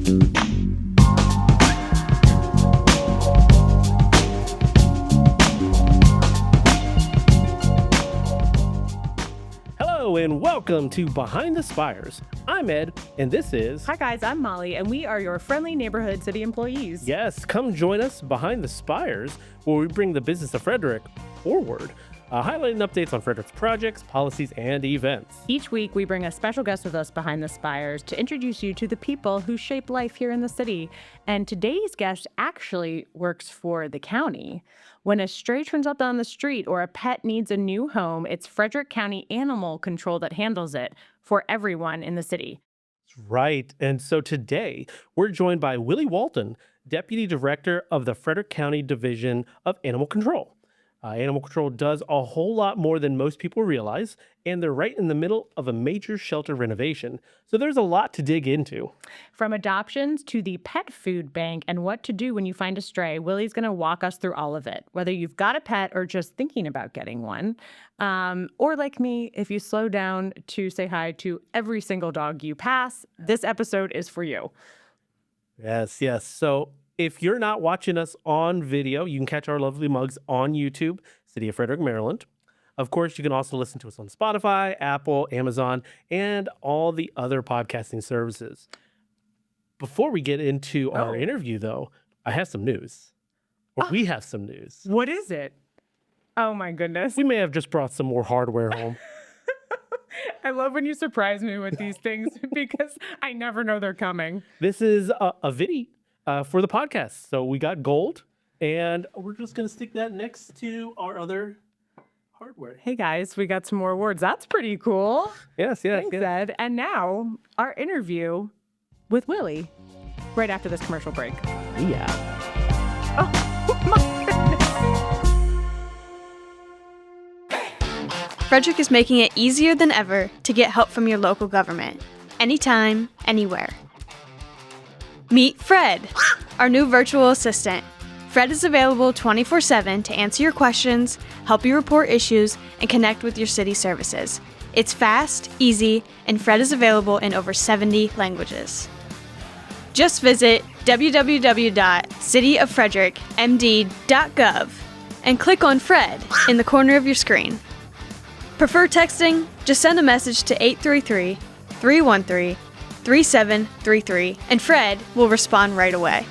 Hello and welcome to Behind the Spires. I'm Ed, and this is... Hi guys, I'm Molly, and we are your friendly neighborhood city employees. Yes, come join us Behind the Spires, where we bring the business of Frederick forward, highlighting updates on Frederick's projects, policies, and events. Each week, we bring a special guest with us behind the spires to introduce you to the people who shape life here in the city. And today's guest actually works for the county. When a stray turns up on the street or a pet needs a new home, it's Frederick County Animal Control that handles it for everyone in the city. Right, and so today, we're joined by Willie Walton, Deputy Director of the Frederick County Division of Animal Control. Animal Control does a whole lot more than most people realize, and they're right in the middle of a major shelter renovation. So there's a lot to dig into. From adoptions to the pet food bank and what to do when you find a stray, Willie's going to walk us through all of it. Whether you've got a pet or just thinking about getting one, or like me, if you slow down to say hi to every single dog you pass, this episode is for you. Yes. So if you're not watching us on video, you can catch our lovely mugs on YouTube, City of Frederick, Maryland. Of course, you can also listen to us on Spotify, Apple, Amazon, and all the other podcasting services. Before we get into our interview, though, I have some news. We have some news. What is it? Oh, my goodness. We may have just brought some more hardware home. I love when you surprise me with these things because I never know they're coming. This is a video for the podcast. So we got gold, and we're just going to stick that next to our other hardware. Hey, guys, we got some more awards. That's pretty cool. Yes. Thanks, Ed. And now, our interview with Willie right after this commercial break. Yeah. Oh, my goodness. Frederick is making it easier than ever to get help from your local government, anytime, anywhere. Meet Fred, our new virtual assistant. Fred is available 24/7 to answer your questions, help you report issues, and connect with your city services. It's fast, easy, and Fred is available in over 70 languages. Just visit www.cityoffrederickmd.gov and click on Fred in the corner of your screen. Prefer texting? Just send a message to 833-313-3733 and Fred will respond right away.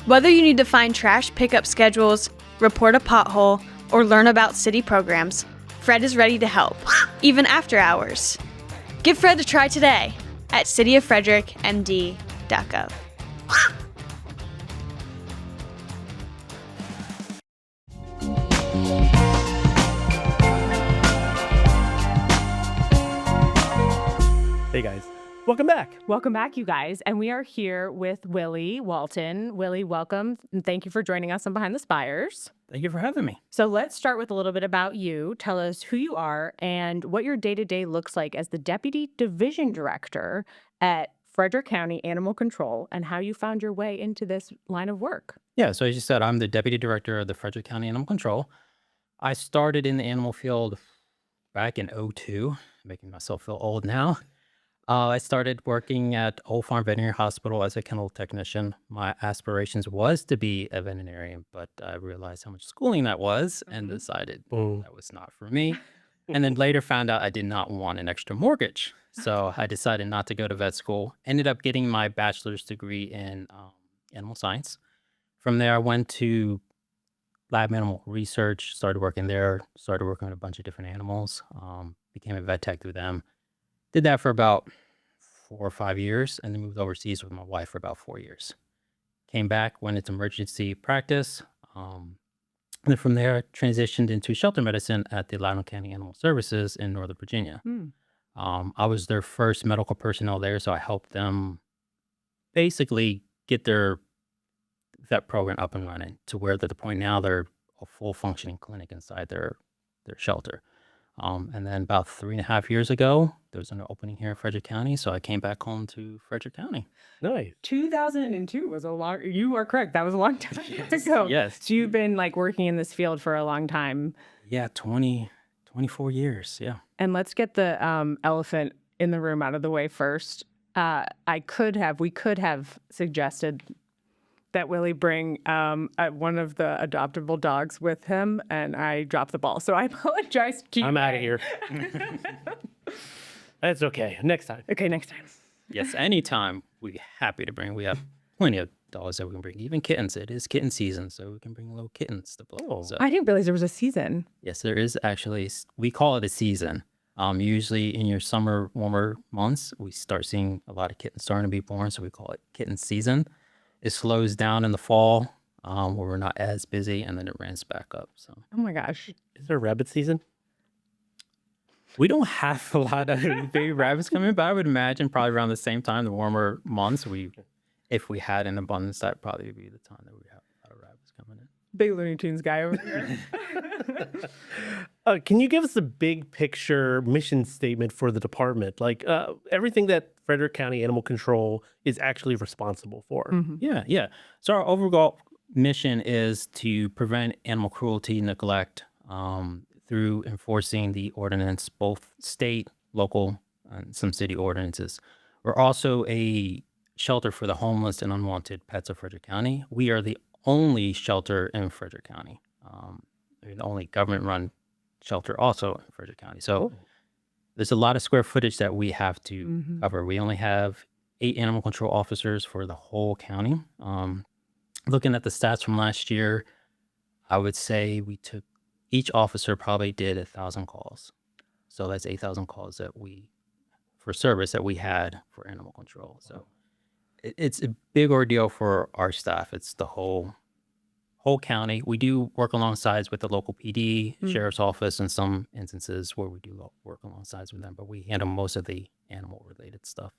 Whether you need to find trash pickup schedules, report a pothole, or learn about city programs, Fred is ready to help, even after hours. Give Fred a try today at cityoffrederickmd.gov. Hey guys, welcome back. Welcome back, you guys. And we are here with Willie Walton. Willie, welcome. And thank you for joining us on Behind the Spires. Thank you for having me. So let's start with a little bit about you. Tell us who you are and what your day-to-day looks like as the Deputy Division Director at Frederick County Animal Control and how you found your way into this line of work. Yeah, so as you said, I'm the Deputy Director of the Frederick County Animal Control. I started in the animal field back in '02, making myself feel old now. I started working at Old Farm Veterinary Hospital as a kennel technician. My aspirations was to be a veterinarian, but I realized how much schooling that was and decided that was not for me. And then later found out I did not want an extra mortgage. So I decided not to go to vet school. Ended up getting my bachelor's degree in animal science. From there, I went to lab animal research, started working there, started working with a bunch of different animals, became a vet tech through them. Did that for about 4 or 5 years, and then moved overseas with my wife for about 4 years. Came back, went into emergency practice, and then from there transitioned into shelter medicine at the Loudoun County Animal Services in Northern Virginia. I was their first medical personnel there, so I helped them basically get their vet program up and running to where at the point now they're a full functioning clinic inside their shelter. And then about 3.5 years ago, there was an opening here in Frederick County, so I came back home to Frederick County. Nice. 2002 was a long, you are correct, that was a long time ago. Yes. So you've been like working in this field for a long time. Yeah, 24 years, yeah. And let's get the elephant in the room out of the way first. we could have suggested that Willie bring one of the adoptable dogs with him, and I dropped the ball. So I apologize to you. I'm out of here. That's okay. Next time. Okay, next time. Yes, anytime we happy to bring. We have plenty of dogs that we can bring, even kittens. It is kitten season, so we can bring little kittens to play. Oh. So, I didn't realize there was a season. yes, there is actually. We call it a season. Usually in your summer, warmer months, we start seeing a lot of kittens starting to be born, so we call it kitten season. It slows down in the fall, where we're not as busy, and then it ramps back up. So Oh my gosh. Is there rabbit season? we don't have a lot of baby rabbits coming, but I would imagine probably around the same time, the warmer months, if we had an abundance, that'd probably be the time that we have a lot of rabbits coming in. Big Looney Tunes guy over here. Can you give us a big picture mission statement for the department? Like everything that Frederick County Animal Control is actually responsible for. Yeah. So our overall mission is to prevent animal cruelty, neglect, through enforcing the ordinance, both state, local, and some city ordinances. We're also a shelter for the homeless and unwanted pets of Frederick County. We are the only shelter in Frederick County. We're the only government-run shelter also in Frederick County. So there's a lot of square footage that we have to cover. We only have 8 animal control officers for the whole county. Looking at the stats from last year, I would say each officer probably did 1,000 calls. So that's 8,000 calls for service that we had for animal control. So it's a big ordeal for our staff. It's the whole county. We do work alongside with the local PD, sheriff's office, in some instances where we do work alongside with them, but we handle most of the animal related stuff.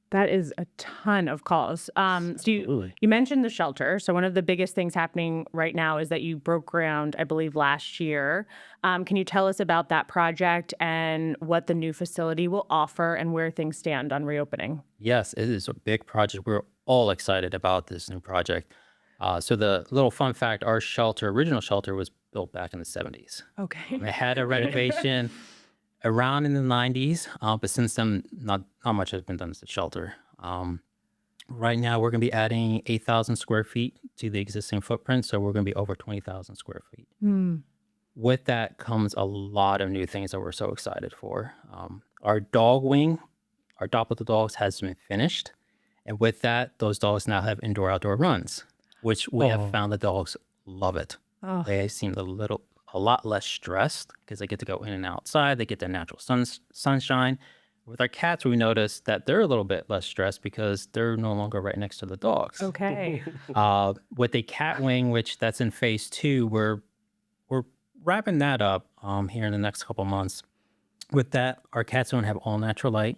That is a ton of calls. So Absolutely. you mentioned the shelter. So one of the biggest things happening right now is that you broke ground, I believe, last year. Can you tell us about that project and what the new facility will offer and where things stand on reopening? Yes, it is a big project. We're all excited about this new project. So the little fun fact, our original shelter was built back in the 70s. Okay. It had a renovation around in the 90s, but since then, not much has been done to the shelter. Right now, we're going to be adding 8,000 square feet to the existing footprint, so we're going to be over 20,000 square feet. With that comes a lot of new things that we're so excited for. Our dog wing, our Doppler dogs, has been finished, and with that, those dogs now have indoor-outdoor runs, which we have found the dogs love it. Oh. They seem a lot less stressed because they get to go in and outside. They get the natural sunshine. With our cats, we noticed that they're a little bit less stressed because they're no longer right next to the dogs. Okay. With a cat wing, which that's in phase 2, we're wrapping that up here in the next couple months. With that, our cats don't have all natural light.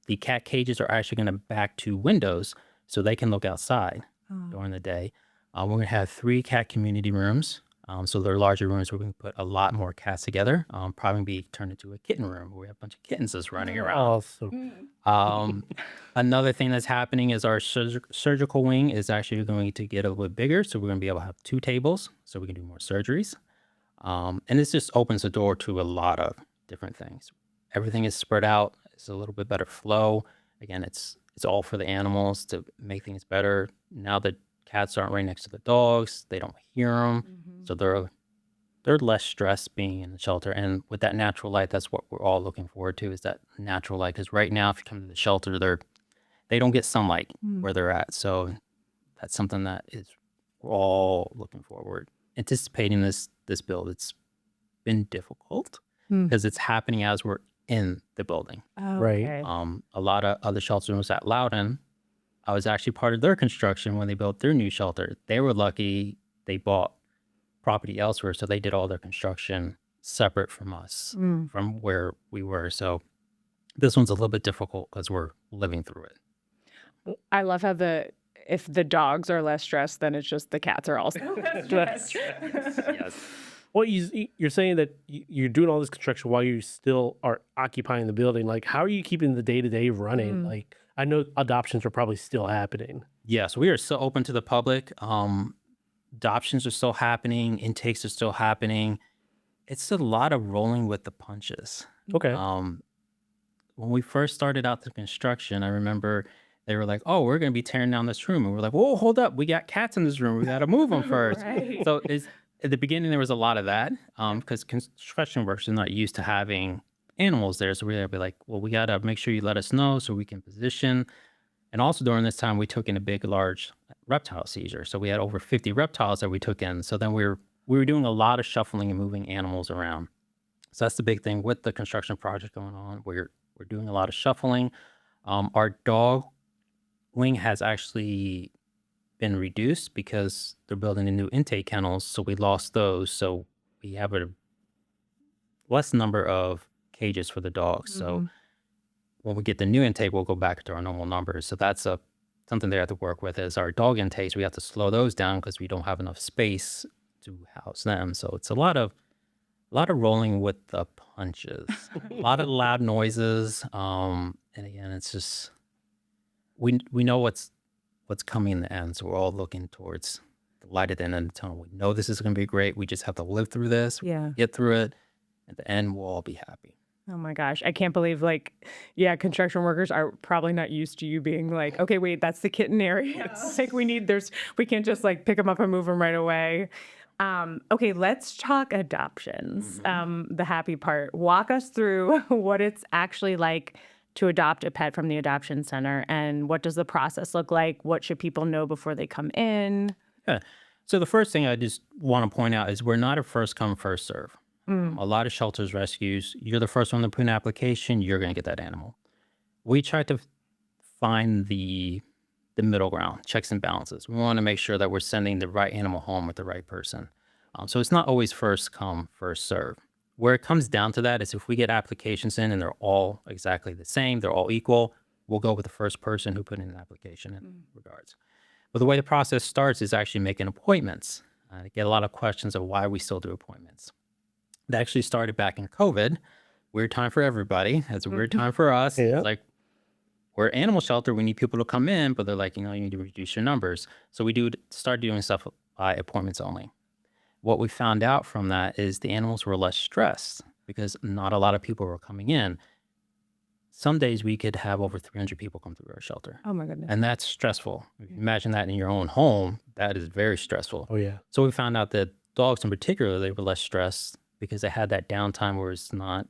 The cat cages are actually going to back to windows so they can look outside during the day. We're going to have 3 cat community rooms. So they're larger rooms where we can put a lot more cats together. Probably be turned into a kitten room where we have a bunch of kittens just running around. Another thing that's happening is our surgical wing is actually going to get a little bit bigger. So we're going to be able to have 2 tables so we can do more surgeries. And this just opens the door to a lot of different things. Everything is spread out. It's a little bit better flow. Again, it's all for the animals to make things better. Now the cats aren't right next to the dogs. They don't hear them. So they're less stressed being in the shelter. And with that natural light, that's what we're all looking forward to, is that natural light. Because right now, if you come to the shelter, they don't get sunlight where they're at. So that's something that we're all looking forward, anticipating this build. It's been difficult because it's happening as we're in the building. Right. Okay. A lot of other shelters at Loudon, I was actually part of their construction when they built their new shelter. They were lucky they bought property elsewhere, so they did all their construction separate from us, from where we were. So this one's a little bit difficult because we're living through it. I love how if the dogs are less stressed, then it's just the cats are also less stressed. Yes. Well, you're saying that you're doing all this construction while you still are occupying the building. Like, how are you keeping the day-to-day running? Like, I know adoptions are probably still happening. Yes, we are still open to the public. Adoptions are still happening. Intakes are still happening. It's a lot of rolling with the punches. Okay. when we first started out the construction, I remember they were like, "Oh, we're going to be tearing down this room," and we're like, "Whoa, hold up! We got cats in this room. We got to move them first." Right. So it's at the beginning there was a lot of that because construction workers are not used to having animals there, so we had to be like, "Well, we got to make sure you let us know so we can position." And also during this time, we took in a big, large reptile seizure. So we had over 50 reptiles that we took in. So then we were doing a lot of shuffling and moving animals around. So that's the big thing with the construction project going on. We're doing a lot of shuffling. Our dog wing has actually been reduced because they're building the new intake kennels. So we lost those. So we have a less number of cages for the dogs. So when we get the new intake, we'll go back to our normal numbers. So that's something they have to work with is our dog intakes. We have to slow those down because we don't have enough space to house them. So it's a lot of rolling with the punches, a lot of loud noises. And again, it's just we know what's coming in the end. So we're all looking towards the light at the end of the tunnel. We know this is going to be great. We just have to live through this, Yeah. get through it. At the end, we'll all be happy. Oh my gosh. I can't believe construction workers are probably not used to you being like, okay, wait, that's the kitten area. It's like we can't just like pick them up and move them right away. Okay, let's talk adoptions. The happy part. Walk us through what it's actually like to adopt a pet from the adoption center and what does the process look like? What should people know before they come in? Yeah. So the first thing I just want to point out is we're not a first come, first serve. A lot of shelters, rescues, you're the first one to put an application, you're going to get that animal. We try to find the middle ground, checks and balances. We want to make sure that we're sending the right animal home with the right person. So it's not always first come, first serve. Where it comes down to that is if we get applications in and they're all exactly the same, they're all equal, we'll go with the first person who put in an application in regards. But the way the process starts is actually making appointments. I get a lot of questions of why we still do appointments. That actually started back in COVID. Weird time for everybody. It's a weird time for us. Yeah. It's like, we're an animal shelter. We need people to come in, but they're like, you need to reduce your numbers. So we start doing stuff by appointments only. What we found out from that is the animals were less stressed because not a lot of people were coming in. Some days we could have over 300 people come through our shelter. Oh my goodness. And that's stressful. If you imagine that in your own home, that is very stressful. Oh, yeah. So we found out that dogs in particular, they were less stressed because they had that downtime where it's not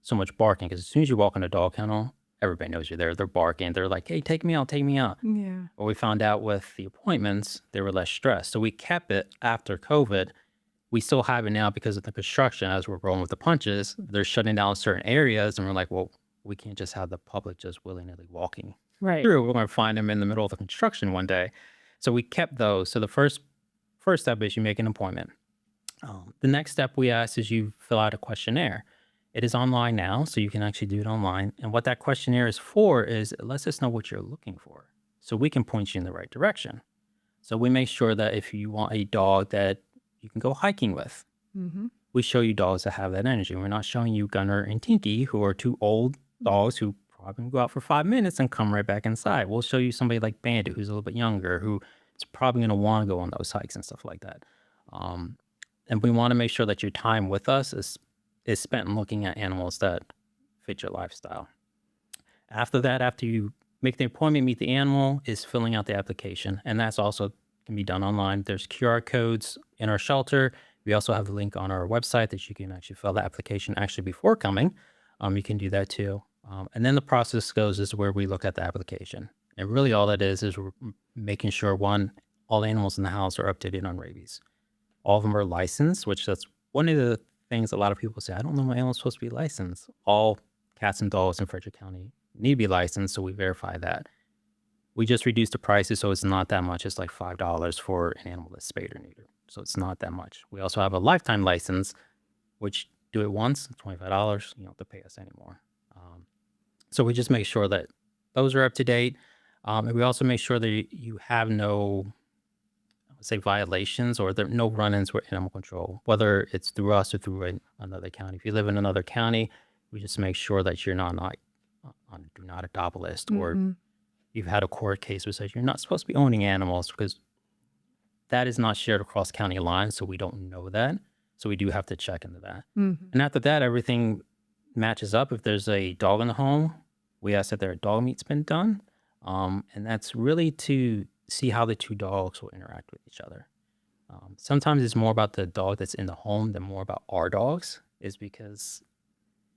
so much barking. Because as soon as you walk in a dog kennel, everybody knows you're there. They're barking. They're like, hey, take me out, take me out. Yeah. But we found out with the appointments, they were less stressed. So we kept it after COVID. We still have it now because of the construction. As we're rolling with the punches, they're shutting down certain areas. And we're like, well, we can't just have the public just willy-nilly walking Right. through. We're going to find them in the middle of the construction one day. So we kept those. So the first step is you make an appointment. The next step we ask is you fill out a questionnaire. It is online now, so you can actually do it online. And what that questionnaire is for is it lets us know what you're looking for, so we can point you in the right direction. So we make sure that if you want a dog that you can go hiking with, we show you dogs that have that energy. We're not showing you Gunner and Tinky, who are two old dogs who probably can go out for 5 minutes and come right back inside. We'll show you somebody like Bandit, who's a little bit younger, who is probably going to want to go on those hikes and stuff like that. And we want to make sure that your time with us is spent looking at animals that fit your lifestyle. After that, after you make the appointment, meet the animal, is filling out the application. And that's also can be done online. There's QR codes in our shelter. We also have a link on our website that you can actually fill the application actually before coming. You can do that too. And then the process goes is where we look at the application. And really all that is we're making sure, one, all animals in the house are up to date on rabies. All of them are licensed, which that's one of the things a lot of people say, I don't know my animal's supposed to be licensed. All cats and dogs in Frederick County need to be licensed, so we verify that. We just reduced the prices, so it's not that much. It's like $5 for an animal that's spayed or neutered. So it's not that much. We also have a lifetime license, which do it once, $25. You don't have to pay us anymore. So we just make sure that those are up to date. And we also make sure that you have no, say, violations or there are no run-ins with animal control, whether it's through us or through another county. If you live in another county, we just make sure that you're not on do not adopt list, or you've had a court case which says you're not supposed to be owning animals, because that is not shared across county lines, so we don't know that. So we do have to check into that. And after that, everything matches up. If there's a dog in the home, we ask that their dog meat's been done. And that's really to see how the two dogs will interact with each other. Sometimes it's more about the dog that's in the home than more about our dogs, is because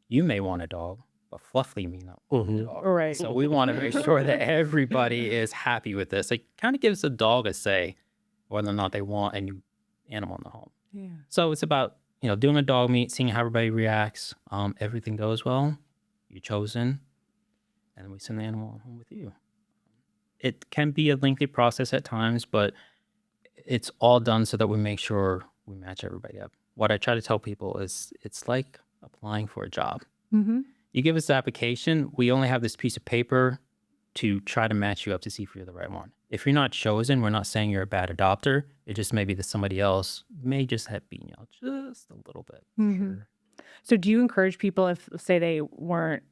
you may want a dog, but Fluffy may not want a dog. Right. So we want to make sure that everybody is happy with this. It kind of gives the dog a say whether or not they want a new animal in the home. Yeah. So it's about, doing a dog meet, seeing how everybody reacts. Everything goes well, you're chosen, and then we send the animal home with you. It can be a lengthy process at times, but it's all done so that we make sure we match everybody up. What I try to tell people is it's like applying for a job. Mm-hmm. You give us the application, we only have this piece of paper to try to match you up to see if you're the right one. If you're not chosen, we're not saying you're a bad adopter. It just may be that somebody else may just have beaten you out just a little bit. Mm-hmm. So do you encourage people, if say they weren't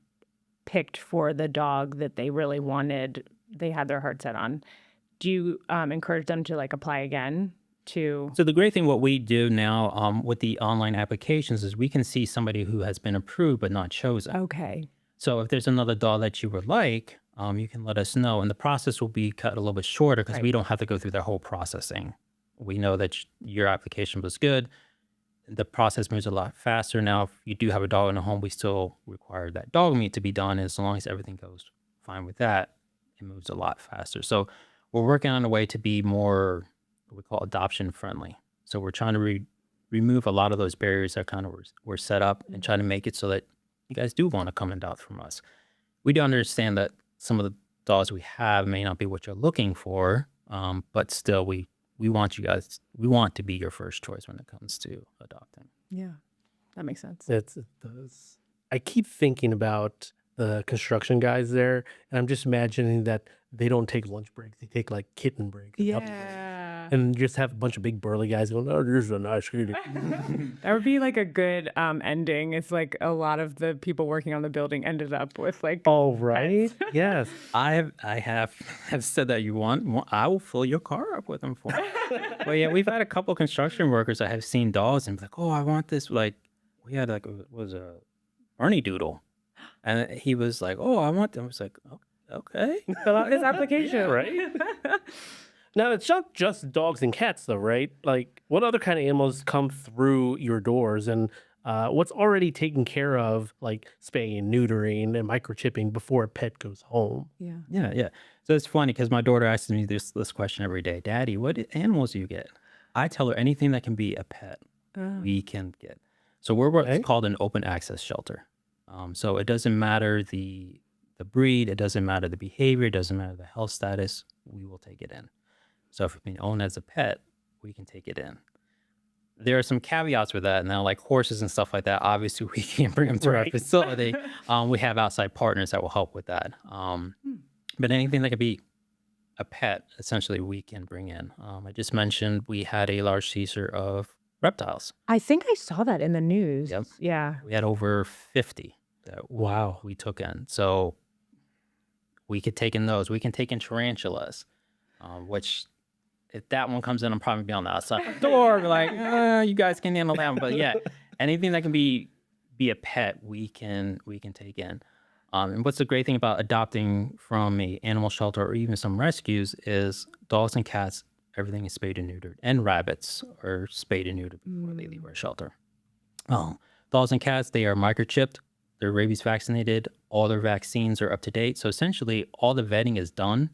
picked for the dog that they really wanted, they had their heart set on, do you encourage them to like apply again to? So the great thing, what we do now with the online applications, is we can see somebody who has been approved but not chosen. Okay. So if there's another dog that you would like, you can let us know. And the process will be cut a little bit shorter because we don't have to go through the whole processing. We know that your application was good. The process moves a lot faster. Now, if you do have a dog in the home, we still require that dog meat to be done. As long as everything goes fine with that, it moves a lot faster. So we're working on a way to be more what we call adoption friendly. So we're trying to remove a lot of those barriers that kind of were set up and try to make it so that you guys do want to come and adopt from us. We do understand that some of the dogs we have may not be what you're looking for, but still we want we want to be your first choice when it comes to adopting. Yeah, that makes sense. It does. I keep thinking about the construction guys there, and I'm just imagining that they don't take lunch breaks. They take like kitten breaks. And just have a bunch of big burly guys going, oh, there's a nice kitty. That would be like a good ending. It's like a lot of the people working on the building ended up with like. Oh, right? Yes. I have said that you want, I will fill your car up with them for you. But yeah, we've had a couple of construction workers that have seen dogs and be like, oh, I want this. Like, we had like, it was a Ernie Doodle. And he was like, oh, I want them. I was like, okay. Fill out his application. Right? Now, it's not just dogs and cats, though, right? Like, what other kind of animals come through your doors, and what's already taken care of, like spaying, neutering, and microchipping before a pet goes home? Yeah. So it's funny because my daughter asks me this question every day. Daddy, what animals do you get? I tell her anything that can be a pet, we can get. So we're what's called an open access shelter. So it doesn't matter the breed, it doesn't matter the behavior, it doesn't matter the health status, we will take it in. So if it's been owned as a pet, we can take it in. There are some caveats with that. Now, like horses and stuff like that, obviously we can't bring them to our facility. We have outside partners that will help with that. But anything that could be a pet, essentially, we can bring in. I just mentioned we had a large seizure of reptiles. I think I saw that in the news. Yep. Yeah. We had over 50 that we took in. So we could take in those. We can take in tarantulas, which if that one comes in, I'm probably be on the outside of the door, be like, you guys can handle that one. But yeah, anything that can be a pet, we can take in. And what's the great thing about adopting from a animal shelter or even some rescues is dogs and cats, everything is spayed and neutered, and rabbits are spayed and neutered before they leave our shelter. Dogs and cats, they are microchipped, they're rabies vaccinated, all their vaccines are up to date. So essentially, all the vetting is done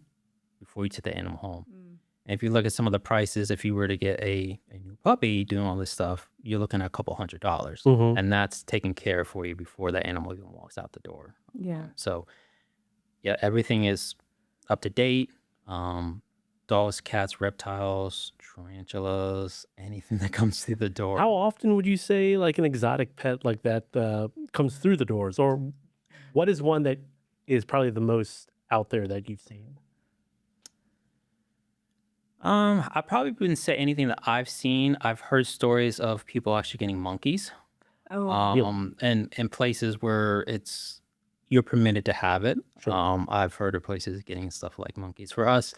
before you take the animal home. And if you look at some of the prices, if you were to get a new puppy doing all this stuff, you're looking at a couple $100s. And that's taken care of for you before that animal even walks out the door. Yeah. So, yeah, everything is up to date. Dogs, cats, reptiles, tarantulas, anything that comes through the door. How often would you say like an exotic pet like that comes through the doors? Or what is one that is probably the most out there that you've seen? I probably wouldn't say anything that I've seen. I've heard stories of people actually getting monkeys. And in places where you're permitted to have it. I've heard of places getting stuff like monkeys. For us,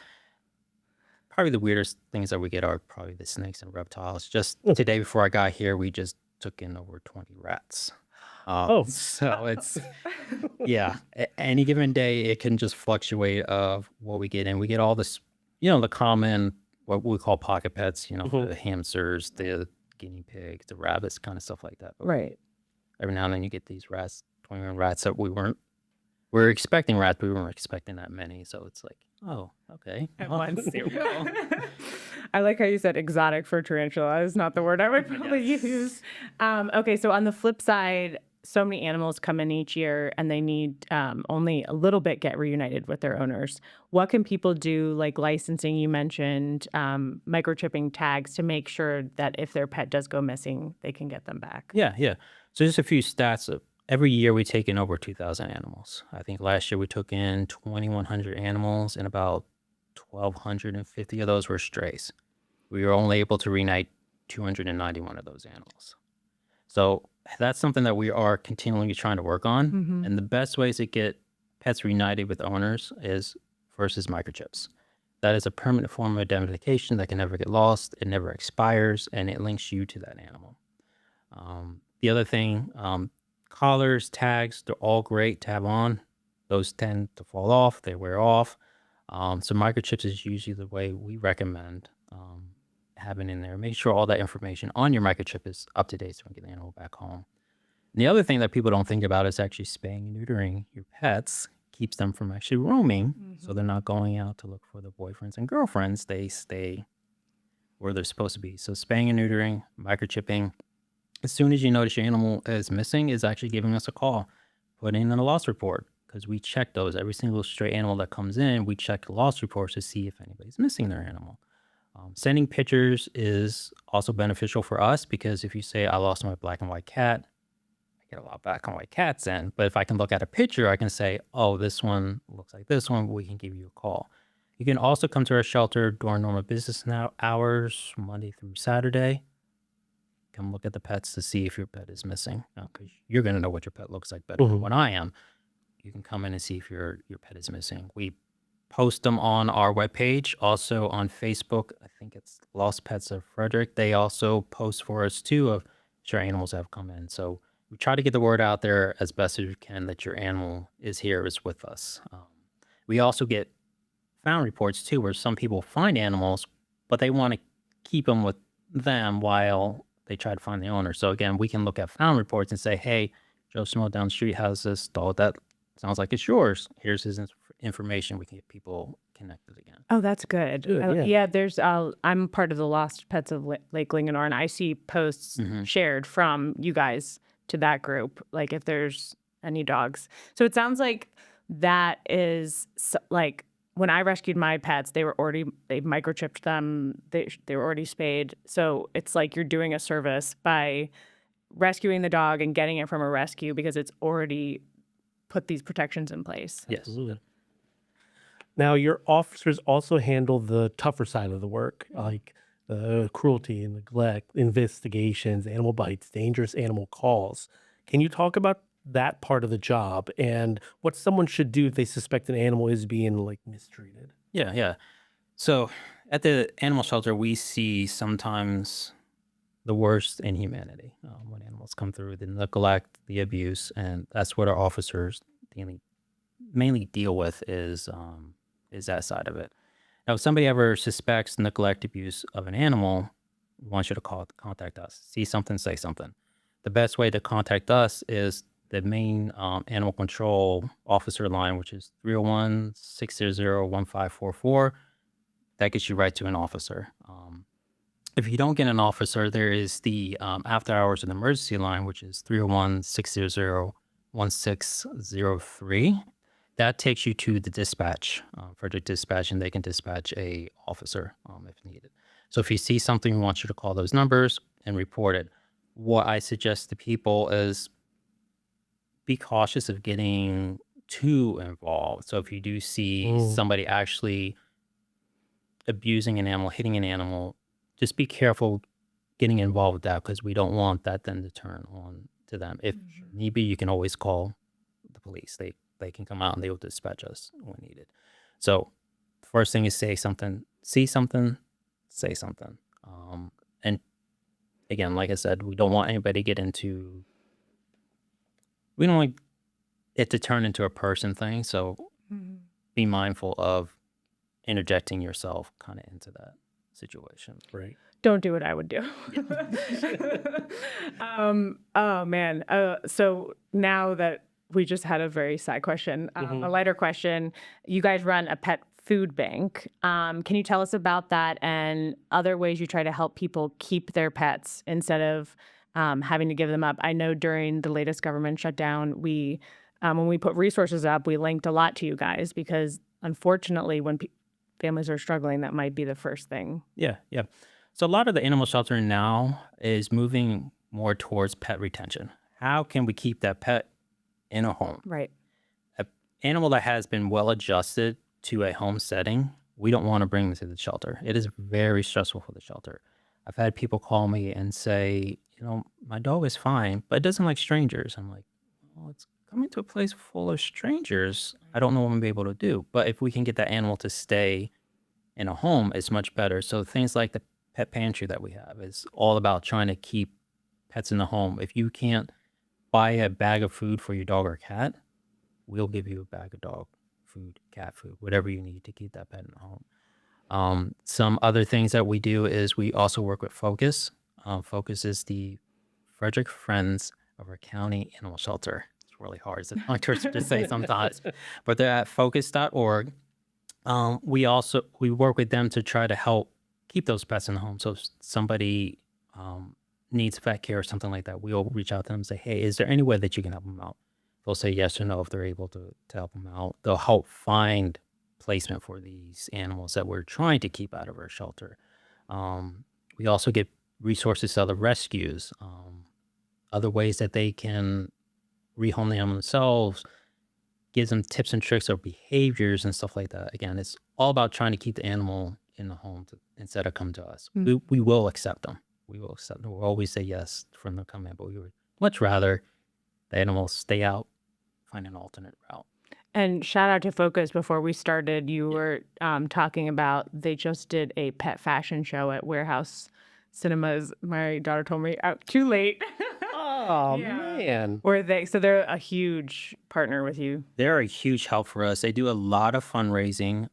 probably the weirdest things that we get are probably the snakes and reptiles. Just today before I got here, we just took in over 20 rats. Oh. So it's yeah. Any given day, it can just fluctuate of what we get in. We get all this, the common what we call pocket pets. Mhm. The hamsters, the guinea pigs, the rabbits, kind of stuff like that. But Right. every now and then, you get these rats, 21 rats that we're expecting rats, but we weren't expecting that many. So it's like, oh, okay. At well, once. There we go. I like how you said exotic for tarantula. Is not the word I would probably use. Okay, so on the flip side, so many animals come in each year and they need only a little bit get reunited with their owners. What can people do, like licensing, you mentioned, microchipping tags to make sure that if their pet does go missing, they can get them back? Yeah. So just a few stats. Every year we take in over 2,000 animals. I think last year we took in 2,100 animals, and about 1,250 of those were strays. We were only able to reunite 291 of those animals. So that's something that we are continually trying to work on. Mm-hmm. And the best ways to get pets reunited with owners is first is microchips. That is a permanent form of identification that can never get lost. It never expires, and it links you to that animal. The other thing, collars, tags, they're all great to have on. Those tend to fall off, they wear off. So microchips is usually the way we recommend having in there. Make sure all that information on your microchip is up to date so we can get the animal back home. And the other thing that people don't think about is actually spaying and neutering your pets keeps them from actually roaming. So they're not going out to look for their boyfriends and girlfriends. They stay where they're supposed to be. So spaying and neutering, microchipping, as soon as you notice your animal is missing, is actually giving us a call, putting in a loss report, because we check those. Every single stray animal that comes in, we check the loss reports to see if anybody's missing their animal. Sending pictures is also beneficial for us, because if you say, I lost my black and white cat, I get a lot of black and white cats in. But if I can look at a picture, I can say, oh, this one looks like this one, we can give you a call. You can also come to our shelter during normal business hours, Monday through Saturday. Come look at the pets to see if your pet is missing, because you're going to know what your pet looks like better than what I am. You can come in and see if your pet is missing. We post them on our webpage, also on Facebook. I think it's Lost Pets of Frederick. They also post for us too of sure animals have come in. So we try to get the word out there as best as we can that your animal is here, is with us. We also get found reports too, where some people find animals, but they want to keep them with them while they try to find the owner. So again, we can look at found reports and say, hey, Joe Smo down the street has this dog that sounds like it's yours. Here's his information. We can get people connected again. Oh, that's good. Good, Yeah, there's. I'm part of the Lost Pets of Lake Linganore, and I see posts shared from you guys to that group, like if there's any dogs. So it sounds like that is like when I rescued my pets, they microchipped them. They were already spayed. So it's like you're doing a service by rescuing the dog and getting it from a rescue because it's already put these protections in place. Yes. Absolutely. Now, your officers also handle the tougher side of the work, like cruelty and neglect, investigations, animal bites, dangerous animal calls. Can you talk about that part of the job and what someone should do if they suspect an animal is being like mistreated? Yeah. So at the animal shelter, we see sometimes the worst in humanity when animals come through, the neglect, the abuse, and that's what our officers mainly deal with is that side of it. Now, if somebody ever suspects neglect, abuse of an animal, we want you to contact us. See something, say something. The best way to contact us is the main animal control officer line, which is 301-600-1544. That gets you right to an officer. If you don't get an officer, there is the after hours and emergency line, which is 301-600-1603. That takes you to the dispatch, Frederick Dispatch, and they can dispatch a officer if needed. So if you see something, we want you to call those numbers and report it. What I suggest to people is be cautious of getting too involved. So if you do see somebody actually abusing an animal, hitting an animal, just be careful getting involved with that, because we don't want that then to turn on to them. If need be, you can always call the police. They can come out and they will dispatch us when needed. So the first thing is say something, see something, say something. And again, like I said, we don't want anybody to get into we don't like it to turn into a person thing. So be mindful of interjecting yourself kind of into that situation. Right. Don't do what I would do. Oh man. So now that we just had a very side question, a lighter question, you guys run a pet food bank. Can you tell us about that and other ways you try to help people keep their pets instead of having to give them up? I know during the latest government shutdown, when we put resources up, we linked a lot to you guys because unfortunately, when families are struggling, that might be the first thing. Yeah, yeah. So a lot of the animal shelter now is moving more towards pet retention. How can we keep that pet in a home? Right. An animal that has been well adjusted to a home setting, we don't want to bring them to the shelter. It is very stressful for the shelter. I've had people call me and say, my dog is fine, but it doesn't like strangers. I'm like, well, it's coming to a place full of strangers. I don't know what I'm going to be able to do. But if we can get that animal to stay in a home, it's much better. So things like the pet pantry that we have is all about trying to keep pets in the home. If you can't buy a bag of food for your dog or cat, we'll give you a bag of dog food, cat food, whatever you need to keep that pet in the home. Some other things that we do is we also work with Focus. Focus is the Frederick Friends of our County Animal Shelter. It's really hard. It's a tongue twister to say sometimes, but they're at focus.org. We work with them to try to help keep those pets in the home. So if somebody needs vet care or something like that, we'll reach out to them and say, hey, is there any way that you can help them out? They'll say yes or no if they're able to help them out. They'll help find placement for these animals that we're trying to keep out of our shelter. We also get resources to other rescues, other ways that they can rehome the animal themselves, gives them tips and tricks of behaviors and stuff like that. Again, it's all about trying to keep the animal in the home instead of come to us. We will accept them. We will accept them. We'll always say yes for them to come in, but we would much rather the animals stay out, find an alternate route. And shout out to Focus. Before we started, you were talking about they just did a pet fashion show at Warehouse Cinemas. My daughter told me too late. Oh, man. So they're a huge partner with you. They're a huge help for us. They do a lot of fundraising.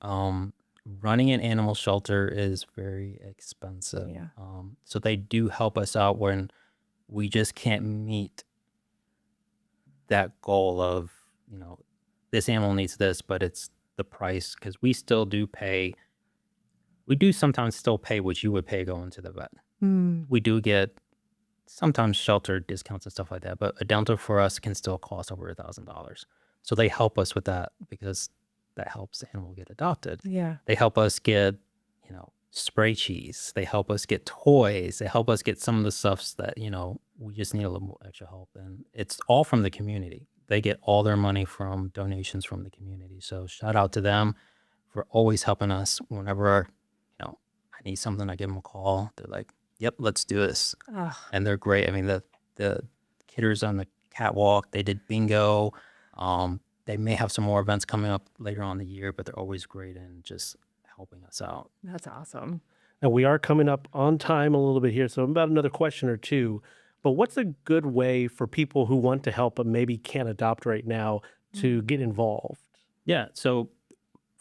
Running an animal shelter is very expensive. Yeah. So they do help us out when we just can't meet that goal of, this animal needs this, but it's the price, because we do sometimes still pay what you would pay going to the vet. We do get sometimes shelter discounts and stuff like that, but a dental for us can still cost over $1,000. So they help us with that because that helps the animal get adopted. Yeah. They help us get, spray cheese. They help us get toys. They help us get some of the stuffs that, we just need a little more extra help. And it's all from the community. They get all their money from donations from the community. So shout out to them for always helping us whenever, I need something, I give them a call. They're like, yep, let's do this. And they're great. I mean, the kidders on the catwalk, they did bingo. They may have some more events coming up later on in the year, but they're always great in just helping us out. That's awesome. Now, we are coming up on time a little bit here, so about another question or two. But what's a good way for people who want to help but maybe can't adopt right now to get involved? Yeah, so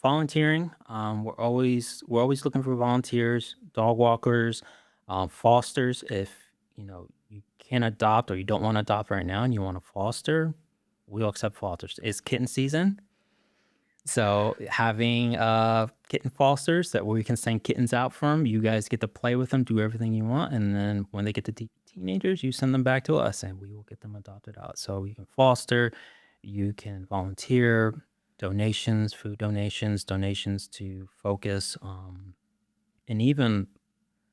volunteering, we're always looking for volunteers, dog walkers, fosters. If you can't adopt or you don't want to adopt right now and you want to foster, we'll accept fosters. It's kitten season, so having kitten fosters that we can send kittens out from, you guys get to play with them, do everything you want, and then when they get to teenagers, you send them back to us and we will get them adopted out. So you can foster, you can volunteer, donations, food donations to Focus, and even,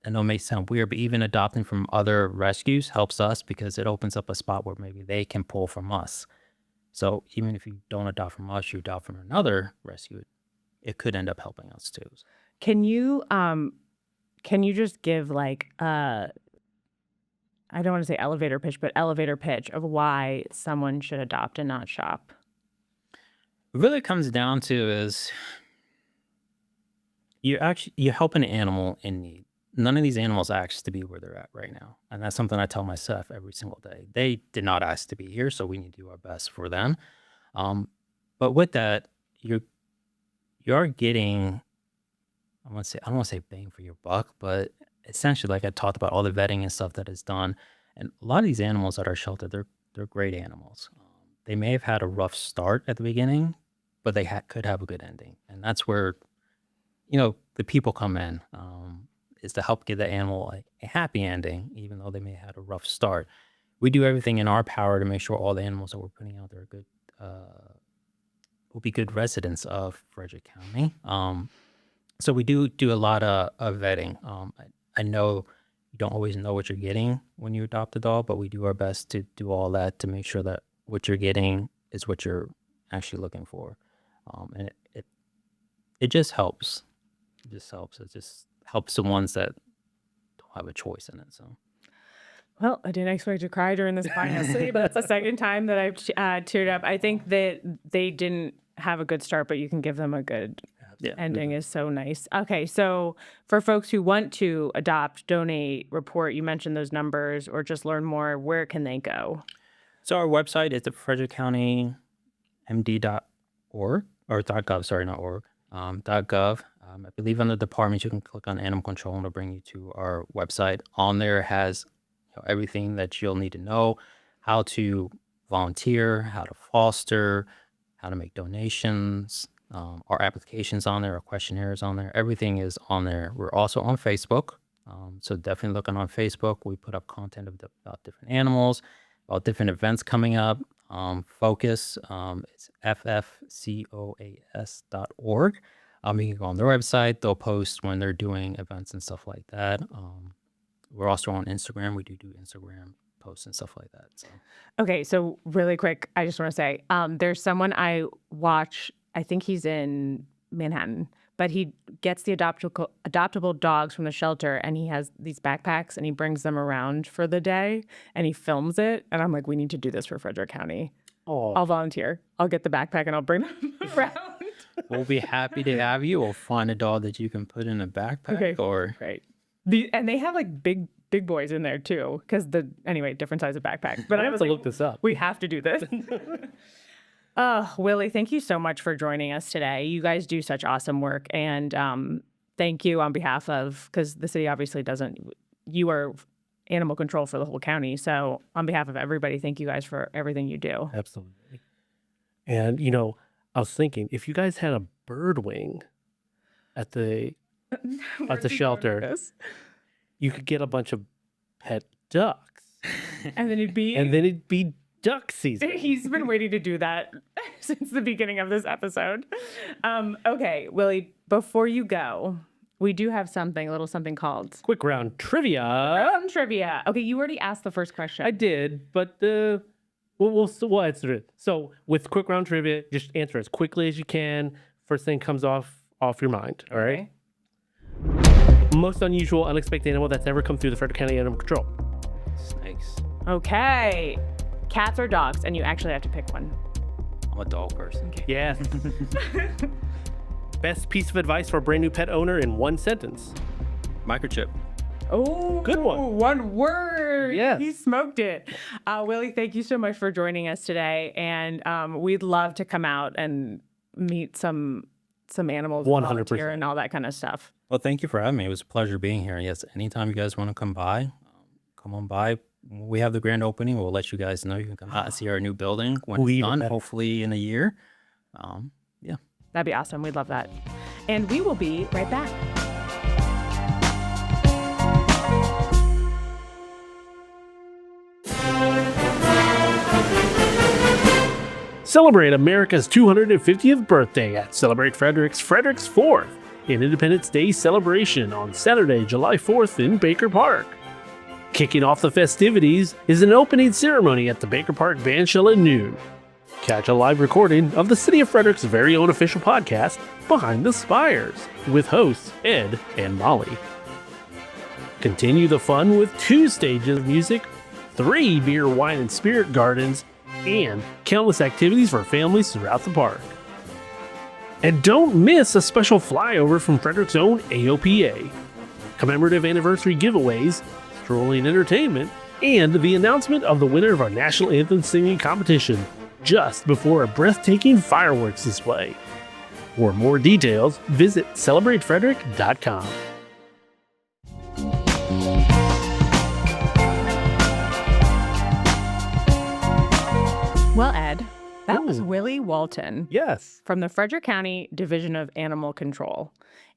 I know it may sound weird, but even adopting from other rescues helps us because it opens up a spot where maybe they can pull from us. So even if you don't adopt from us, you adopt from another rescue, it could end up helping us too. Can you just give I don't want to say elevator pitch, but elevator pitch of why someone should adopt and not shop? What really comes down to is you're helping an animal in need. none of these animals asked to be where they're at right now. And that's something I tell myself every single day. They did not ask to be here, so we need to do our best for them. But with that, you are getting, I don't want to say bang for your buck, but essentially, like I talked about, all the vetting and stuff that is done. And a lot of these animals at our shelter, they're great animals. They may have had a rough start at the beginning, but they could have a good ending. And that's where, the people come in, is to help give the animal a happy ending, even though they may have had a rough start. We do everything in our power to make sure all the animals that we're putting out there are good, will be good residents of Frederick County. So we do a lot of vetting. I know you don't always know what you're getting when you adopt a dog, but we do our best to do all that to make sure that what you're getting is what you're actually looking for. And it just helps. It just helps. It just helps the ones that don't have a choice in it. So. Well, I didn't expect to cry during this podcast, but that's the second time that I've teared up. I think that they didn't have a good start, but you can give them a good ending is so nice. Okay, so for folks who want to adopt, donate, report, you mentioned those numbers, or just learn more, where can they go? So our website is the frederickmd.org, or .gov, sorry, not org, .gov. I believe under departments, you can click on animal control and it'll bring you to our website. On there has everything that you'll need to know, how to volunteer, how to foster, how to make donations, our applications on there, our questionnaires on there. Everything is on there. We're also on Facebook. So definitely looking on Facebook. We put up content about different animals, about different events coming up. Focus, it's ffcoas.org. You can go on their website. They'll post when they're doing events and stuff like that. We're also on Instagram. We do Instagram posts and stuff like that. So. Okay, so really quick, I just want to say, there's someone I watch, I think he's in Manhattan, but he gets the adoptable dogs from the shelter, and he has these backpacks, and he brings them around for the day, and he films it. And I'm like, we need to do this for Frederick County. Oh. I'll volunteer. I'll get the backpack, and I'll bring them around. We'll be happy to have you. We'll find a dog that you can put in a backpack. Okay, great. And they have like big boys in there too, because different size of backpack. But I have to look this up. We have to do this. Willie, thank you so much for joining us today. You guys do such awesome work, and thank you on behalf of, because the city obviously doesn't. You are animal control for the whole county, so on behalf of everybody, thank you guys for everything you do. Absolutely. And I was thinking, if you guys had a bird wing at the shelter, you could get a bunch of pet ducks. And then it'd be duck season. He's been waiting to do that since the beginning of this episode. Okay, Willie, before you go, we do have a little something called Quick Round Trivia. Okay, you already asked the first question. I did, but we'll answer it. So with Quick Round Trivia, just answer as quickly as you can. First thing comes off your mind. All right. Most unusual, unexpected animal that's ever come through the Frederick County Animal Control. Snakes. Okay. Cats or dogs, and you actually have to pick one. I'm a dog person. Okay. Yeah. Best piece of advice for a brand new pet owner in one sentence. Microchip. Oh, good one. One word. Yeah. He smoked it. Willie, thank you so much for joining us today. And we'd love to come out and meet some animals 100% and all that kind of stuff. Well, thank you for having me. It was a pleasure being here. Yes, anytime you guys want to come by, come on by. When we have the grand opening, we'll let you guys know. You can come out and see our new building when it's done, hopefully in a year. Yeah. That'd be awesome. We'd love that. And we will be right back. Celebrate America's 250th birthday at Celebrate Frederick's 4th, an Independence Day celebration on Saturday, July 4th in Baker Park. Kicking off the festivities is an opening ceremony at the Baker Park Bandshell at noon. Catch a live recording of the City of Frederick's very own official podcast, Behind the Spires, with hosts Ed and Molly. Continue the fun with 2 stages of music, 3 beer, wine, and spirit gardens, and countless activities for families throughout the park. And don't miss a special flyover from Frederick's own AOPA. commemorative anniversary giveaways, strolling entertainment, and the announcement of the winner of our national anthem singing competition just before a breathtaking fireworks display. For more details, visit celebratefrederick.com. Well, Ed, that was Ooh. Willie Walton Yes. from the Frederick County Division of Animal Control.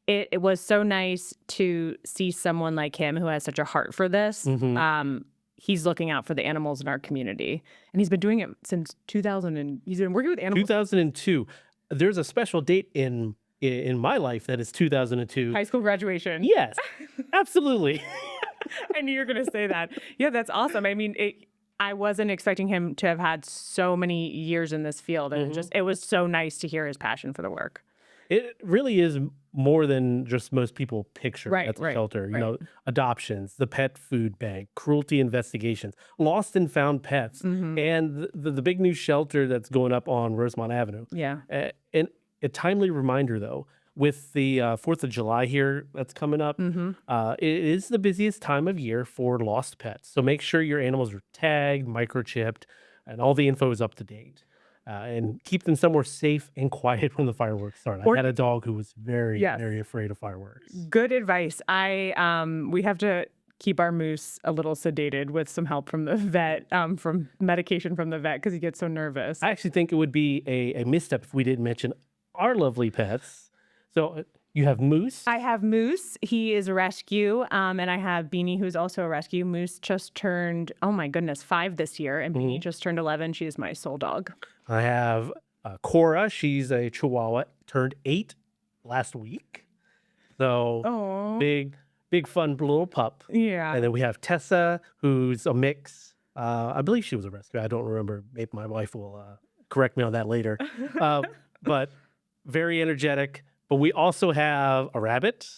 It was so nice to see someone like him who has such a heart for this. He's looking out for the animals in our community, and he's been doing it since 2000. And he's been working with animals. 2002. There's a special date in my life that is 2002. High school graduation. Yes, absolutely. I knew you were going to say that. Yeah, that's awesome. I mean, I wasn't expecting him to have had so many years in this field, and it was so nice to hear his passion for the work. It really is more than just most people picture at the Right, shelter. You right. know, adoptions, the pet food bank, cruelty investigations, lost and found pets, and the big new shelter that's going up on Rosemont Avenue. Yeah. And a timely reminder, though, with the 4th of July here that's coming up, it is the busiest time of year for lost pets. So make sure your animals are tagged, microchipped, and all the info is up to date. And keep them somewhere safe and quiet when the fireworks start. I had a dog who was very, very afraid of fireworks. Good advice. We have to keep our moose a little sedated with some help from the vet, from medication from the vet, because he gets so nervous. I actually think it would be a misstep if we didn't mention our lovely pets. So you have Moose. I have Moose. He is a rescue. And I have Beanie, who's also a rescue. Moose just turned, oh my goodness, 5 this year. And Beanie just turned 11. She is my soul dog. I have Cora. She's a Chihuahua, turned 8 last week. So big fun little pup. Yeah. And then we have Tessa, who's a mix. I believe she was a rescue. I don't remember. Maybe my wife will correct me on that later. But very energetic. But we also have a rabbit,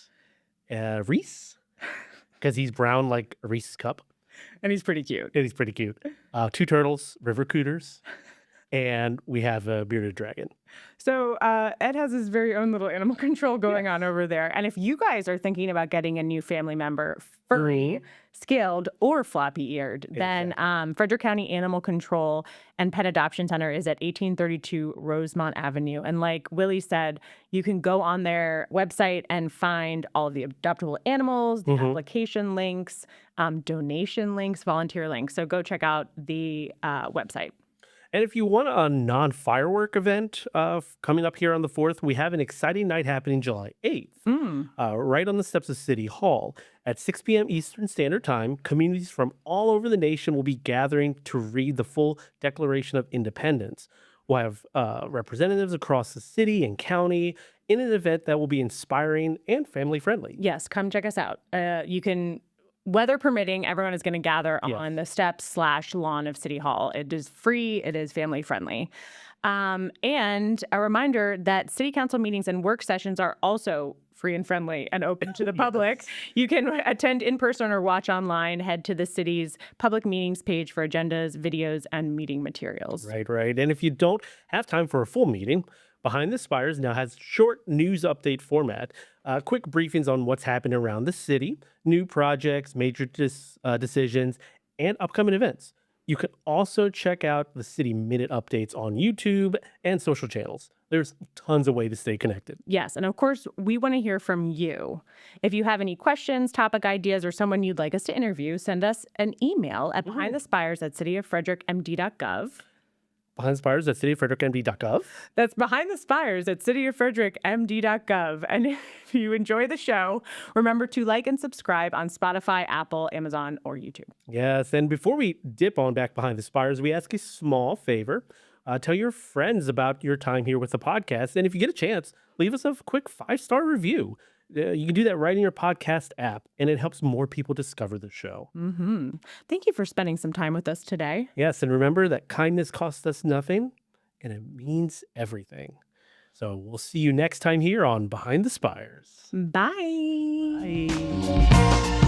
Reese, because he's brown like a Reese's cup. And he's pretty cute. And he's pretty cute. 2 turtles, river cooters. And we have a bearded dragon. So Ed has his very own little animal control going on over there. And if you guys are thinking about getting a new family member, furry, scaled, or floppy-eared, then Frederick County Animal Control and Pet Adoption Center is at 1832 Rosemont Avenue. And like Willie said, you can go on their website and find all of the adoptable animals, the application links, donation links, volunteer links. So go check out the website. And if you want a non-firework event coming up here on the 4th, we have an exciting night happening July 8th, right on the steps of City Hall. At 6 p.m. Eastern Standard Time, communities from all over the nation will be gathering to read the full Declaration of Independence. We'll have representatives across the city and county in an event that will be inspiring and family-friendly. Yes, come check us out. You can... Weather permitting, everyone is going to gather on the steps/lawn of City Hall. It is free. It is family friendly. And a reminder that city council meetings and work sessions are also free and friendly and open to the public. You can attend in person or watch online. Head to the city's public meetings page for agendas, videos, and meeting materials. Right. And if you don't have time for a full meeting, Behind the Spires now has short news update format, quick briefings on what's happening around the city, new projects, major decisions, and upcoming events. You can also check out the City Minute updates on YouTube and social channels. There's tons of ways to stay connected. Yes, and of course, we want to hear from you. If you have any questions, topic ideas, or someone you'd like us to interview, send us an email at behindthespires@cityoffrederickmd.gov. Behind the Spires at cityoffrederickmd.gov. That's Behind the Spires at cityoffrederickmd.gov. And if you enjoy the show, remember to like and subscribe on Spotify, Apple, Amazon, or YouTube. Yes, and before we dip on back Behind the Spires, we ask a small favor. Tell your friends about your time here with the podcast. And if you get a chance, leave us a quick 5-star review. You can do that right in your podcast app, and it helps more people discover the show. Thank you for spending some time with us today. Yes, and remember that kindness costs us nothing, and it means everything. So we'll see you next time here on Behind the Spires. Bye. Bye.